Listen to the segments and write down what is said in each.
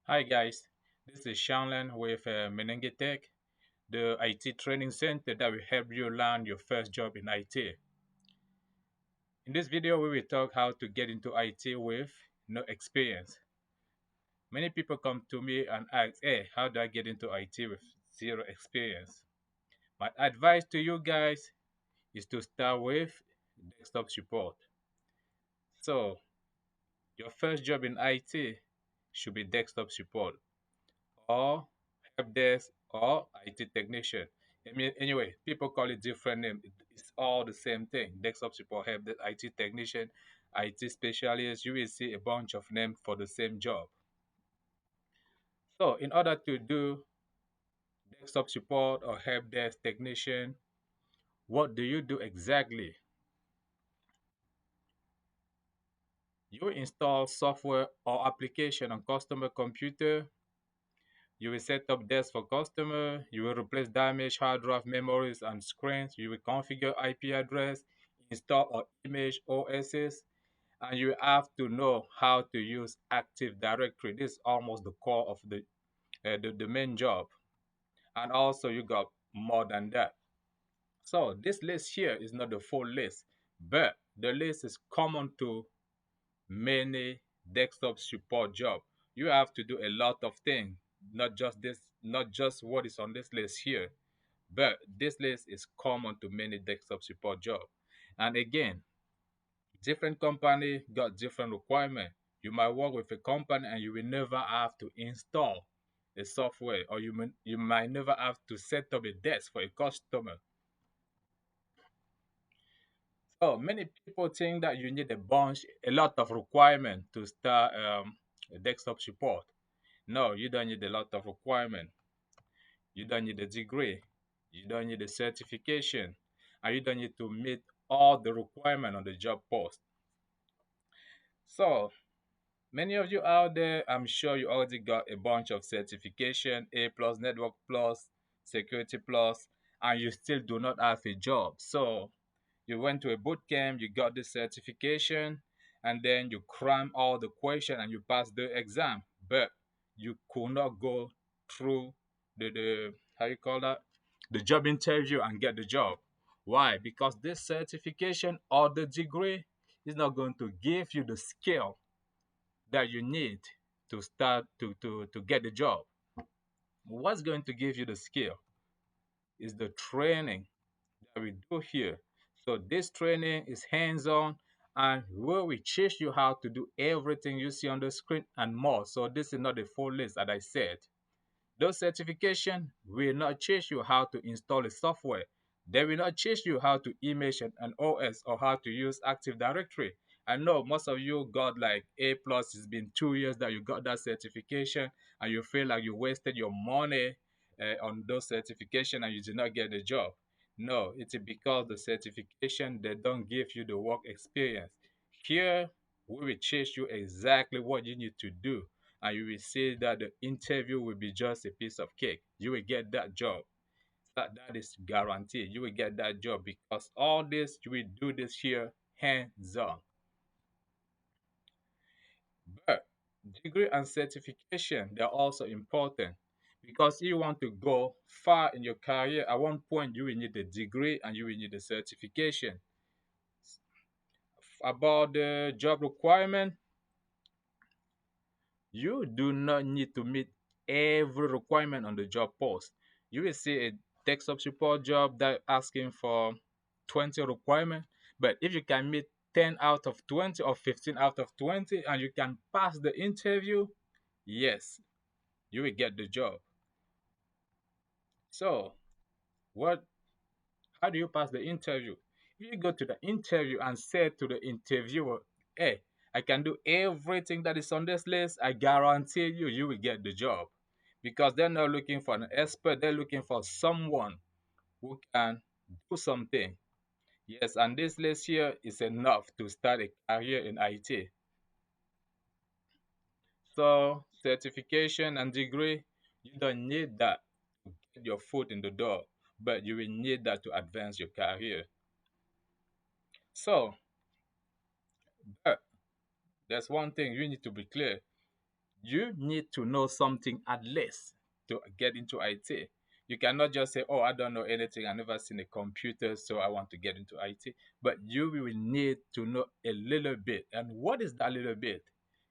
Hi guys, this is Shanlan with menenguetech, the IT training center that will help you land your first job in IT. In this video, we will talk how to get into IT with no experience. Many people come to me and ask, hey, how do I get into IT with zero experience? My advice to you guys is to start with desktop support. So, your first job in IT should be desktop support, or help desk, or IT technician. I mean, anyway, people call it different name. It's all the same thing. Desktop support, help desk, IT technician, IT specialist. You will see a bunch of names for the same job. So, in order to do desktop support or help desk technician, what do you do exactly? You install software or application on customer computer. You will set up desks for customer. You will replace damaged hard drive memories and screens. You will configure IP address, install or image OSs, and you have to know how to use Active Directory. This is almost the core of the main job. And also you got more than that. So this list here is not the full list, but the list is common to many desktop support job. You have to do a lot of things, not just what is on this list here, but this list is common to many desktop support job. And again, different company got different requirement. You might work with a company and you will never have to install a software, or you might never have to set up a desk for a customer. So many people think that you need a lot of requirement to start a desktop support. No, you don't need a lot of requirement. You don't need a degree. You don't need a certification. And you don't need to meet all the requirement on the job post. So many of you out there, I'm sure you already got a bunch of certification, A plus, Network plus, Security plus, and you still do not have a job. So you went to a boot camp, you got the certification, and then you cram all the question and you pass the exam, but you could not go through the how you call that, the job interview and get the job. Why? Because this certification or the degree is not going to give you the skill that you need to start to get the job. What's going to give you the skill is the training that we do here. So this training is hands-on, and where we teach you how to do everything you see on the screen and more. So this is not a full list, as I said. Those certification will not teach you how to install a software. They will not teach you how to image an OS or how to use Active Directory. I know most of you got like A plus. It's been 2 years that you got that certification, and you feel like you wasted your money on those certification and you did not get the job. No, it's because the certification they don't give you the work experience. Here, we will teach you exactly what you need to do, and you will see that the interview will be just a piece of cake. You will get that job. That is guaranteed. You will get that job because all this, you will do this here hands on. But degree and certification, they're also important because you want to go far in your career. At one point, you will need a degree and you will need a certification. About the job requirement, you do not need to meet every requirement on the job post. You will see a desktop support job that asking for 20 requirements, but if you can meet 10 out of 20 or 15 out of 20 and you can pass the interview, yes, you will get the job. So, what how do you pass the interview? If you go to the interview and say to the interviewer, hey, I can do everything that is on this list, I guarantee you, you will get the job. Because they're not looking for an expert, they're looking for someone who can do something. Yes, and this list here is enough to start a career in IT. So, certification and degree, you don't need that to get your foot in the door, but you will need that to advance your career. So, but there's one thing you need to be clear. you need to know something at least to get into IT. You cannot just say, "Oh, I don't know anything. I never seen a computer, so I want to get into IT." But you will need to know a little bit. And what is that little bit?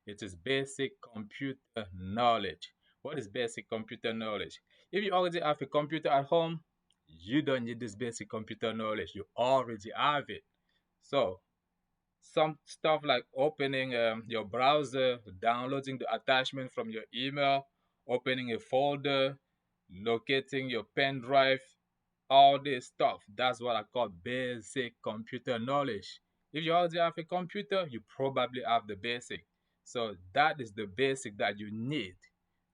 It is basic computer knowledge. What is basic computer knowledge? If you already have a computer at home, you don't need this basic computer knowledge. You already have it. So some stuff like opening your browser, downloading the attachment from your email, opening a folder, locating your pen drive, all this stuff. That's what I call basic computer knowledge. If you already have a computer, you probably have the basic. So that is the basic that you need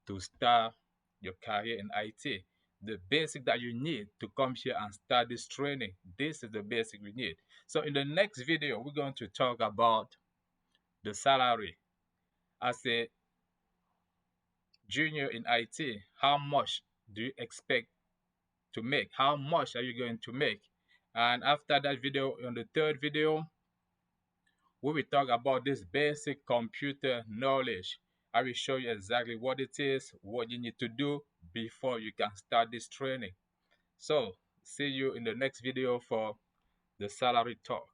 to start your career in IT. The basic that you need to come here and start this training. This is the basic we need. So in the next video, we're going to talk about the salary. As a junior in IT, how much do you expect to make? How much are you going to make? And after that video, on the third video, we will talk about this basic computer knowledge. I will show you exactly what it is, what you need to do before you can start this training. So, see you in the next video for the salary talk.